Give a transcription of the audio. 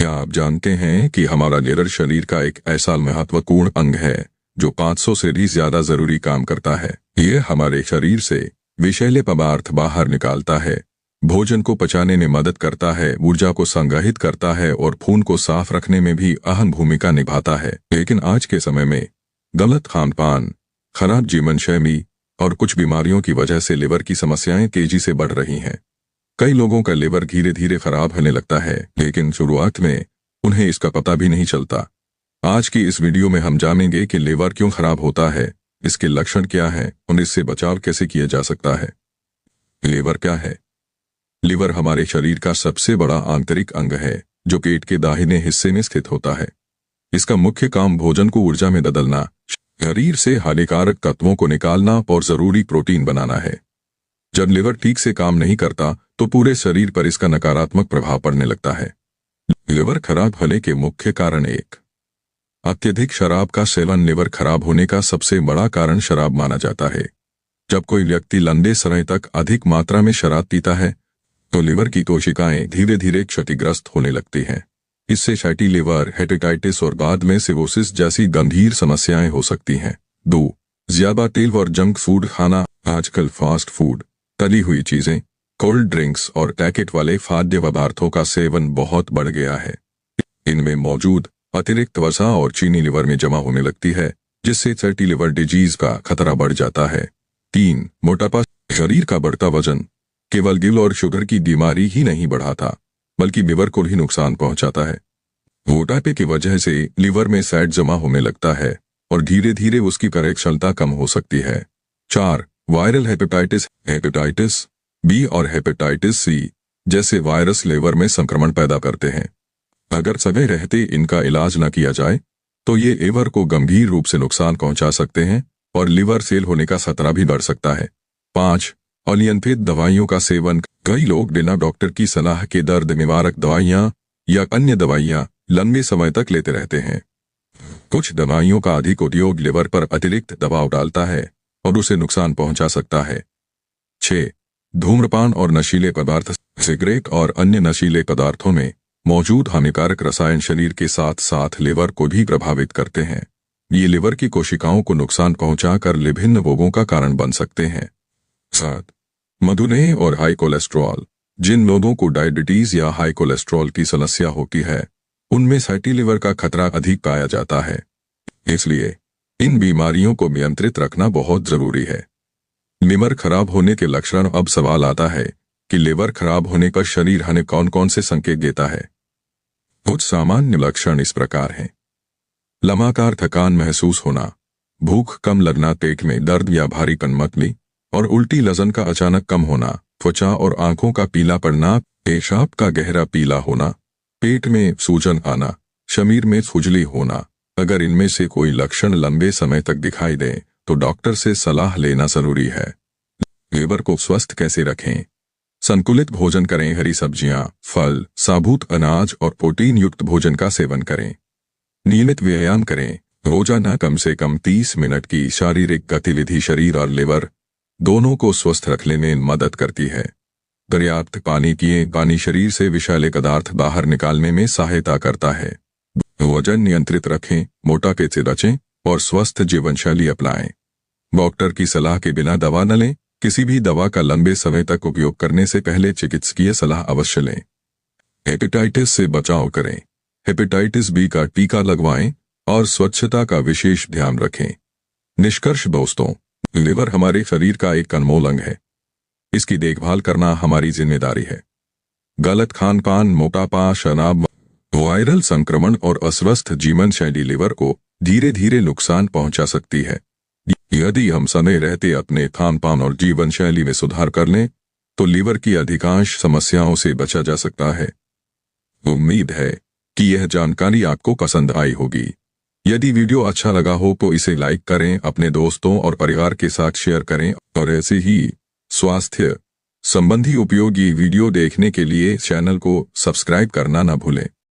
क्या आप जानते हैं कि हमारा लिवर शरीर का एक ऐसा महत्वपूर्ण अंग है जो 500 से भी ज्यादा जरूरी काम करता है। ये हमारे शरीर से विषैले पदार्थ बाहर निकालता है, भोजन को पचाने में मदद करता है, ऊर्जा को संग्रहित करता है और खून को साफ रखने में भी अहम भूमिका निभाता है। लेकिन आज के समय में गलत खान-पान, खराब जीवन शैली और कुछ बीमारियों की वजह से लिवर की समस्याएं तेजी से बढ़ रही हैं। कई लोगों का लिवर धीरे धीरे खराब होने लगता है, लेकिन शुरुआत में उन्हें इसका पता भी नहीं चलता। आज की इस वीडियो में हम जानेंगे कि लिवर क्यों खराब होता है, इसके लक्षण क्या हैं और इससे बचाव कैसे किया जा सकता है। लिवर क्या है? लिवर हमारे शरीर का सबसे बड़ा आंतरिक अंग है जो पेट के दाहिने हिस्से में स्थित होता है। इसका मुख्य काम भोजन को ऊर्जा में बदलना, शरीर से हानिकारक तत्वों को निकालना और जरूरी प्रोटीन बनाना है। जब लिवर ठीक से काम नहीं करता तो पूरे शरीर पर इसका नकारात्मक प्रभाव पड़ने लगता है। लिवर खराब होने के मुख्य कारण एक, अत्यधिक शराब का सेवन लिवर खराब होने का सबसे बड़ा कारण शराब माना जाता है। जब कोई व्यक्ति लंबे समय तक अधिक मात्रा में शराब पीता है तो लिवर की कोशिकाएं धीरे धीरे क्षतिग्रस्त होने लगती हैं। इससे फैटी लिवर, हेपेटाइटिस और बाद में सिरोसिस जैसी गंभीर समस्याएं हो सकती हैं। 2. ज्यादा तेल और जंक फूड खाना। आजकल फास्ट फूड, तली हुई चीजें, कोल्ड ड्रिंक्स और पैकेट वाले खाद्य पदार्थों का सेवन बहुत बढ़ गया है। इनमें मौजूद अतिरिक्त वसा और चीनी लिवर में जमा होने लगती है, जिससे फैटी लिवर डिजीज का खतरा बढ़ जाता है। 3. मोटापा। शरीर का बढ़ता वजन केवल दिल और शुगर की बीमारी ही नहीं बढ़ाता, बल्कि लिवर को भी नुकसान पहुंचाता है। मोटापे की वजह से लिवर में फैट जमा होने लगता है और धीरे धीरे उसकी कार्यक्षमता कम हो सकती है। 4. Viral hepatitis. हेपेटाइटिस बी और हेपेटाइटिस सी जैसे वायरस लिवर में संक्रमण पैदा करते हैं। अगर समय रहते इनका इलाज न किया जाए तो ये लिवर को गंभीर रूप से नुकसान पहुंचा सकते हैं और लिवर फेल होने का खतरा भी बढ़ सकता है। 5. अनियंत्रित दवाइयों का सेवन। कई लोग बिना डॉक्टर की सलाह के दर्द निवारक दवाइयां या अन्य दवाइयां लंबे समय तक लेते रहते हैं। कुछ दवाइयों का अधिक उपयोग लिवर पर अतिरिक्त दबाव डालता है और उसे नुकसान पहुंचा सकता है। 6. धूम्रपान और नशीले पदार्थ। सिगरेट और अन्य नशीले पदार्थों में मौजूद हानिकारक रसायन शरीर के साथ साथ लिवर को भी प्रभावित करते हैं। ये लिवर की कोशिकाओं को नुकसान पहुंचाकर विभिन्न रोगों का कारण बन सकते हैं। 7. मधुमेह और हाई कोलेस्ट्रॉल। जिन लोगों को डायबिटीज या हाई कोलेस्ट्रॉल की समस्या होती है उनमें फैटी लिवर का खतरा अधिक पाया जाता है। इसलिए इन बीमारियों को नियंत्रित रखना बहुत जरूरी है। लिवर खराब होने के लक्षण। अब सवाल आता है कि लिवर खराब होने पर शरीर हमें कौन कौन से संकेत देता है। कुछ सामान्य लक्षण इस प्रकार हैं। लगातार थकान महसूस होना, भूख कम लगना, पेट में दर्द या भारीपन मतली और उल्टी लजन का अचानक कम होना, त्वचा और आंखों का पीला पड़ना, पेशाब का गहरा पीला होना, पेट में सूजन आना, शरीर में खुजली होना। अगर इनमें से कोई लक्षण लंबे समय तक दिखाई दे तो डॉक्टर से सलाह लेना जरूरी है। लिवर को स्वस्थ कैसे रखें? संतुलित भोजन करें, हरी सब्जियां, फल, साबुत अनाज और प्रोटीन युक्त भोजन का सेवन करें। नियमित व्यायाम करें, रोजाना कम से कम 30 मिनट की शारीरिक गतिविधि शरीर और लिवर दोनों को स्वस्थ रखने में मदद करती है। पर्याप्त पानी पिएं, पानी शरीर से विषैले पदार्थ बाहर निकालने में सहायता करता है। वजन नियंत्रित रखें, मोटापे से बचें और स्वस्थ जीवन शैली अपनाएं। डॉक्टर की सलाह के बिना दवा न लें। किसी भी दवा का लंबे समय तक उपयोग करने से पहले चिकित्सकीय सलाह अवश्य लें। हेपेटाइटिस से बचाव करें, हेपेटाइटिस बी का टीका लगवाएं और स्वच्छता का विशेष ध्यान रखें। निष्कर्ष दोस्तों, लिवर हमारे शरीर का एक अनमोल अंग है। इसकी देखभाल करना हमारी जिम्मेदारी है। गलत खान-पान, मोटापा, शराब, वायरल संक्रमण और अस्वस्थ जीवन शैली लिवर को धीरे धीरे नुकसान पहुंचा सकती है। यदि हम समय रहते अपने खान-पान और जीवन शैली में सुधार कर लें तो लिवर की अधिकांश समस्याओं से बचा जा सकता है। उम्मीद है कि यह जानकारी आपको पसंद आई होगी। यदि वीडियो अच्छा लगा हो तो इसे लाइक करें, अपने दोस्तों और परिवार के साथ शेयर करें और ऐसे ही स्वास्थ्य संबंधी उपयोगी वीडियो देखने के लिए चैनल को सब्सक्राइब करना न भूलें।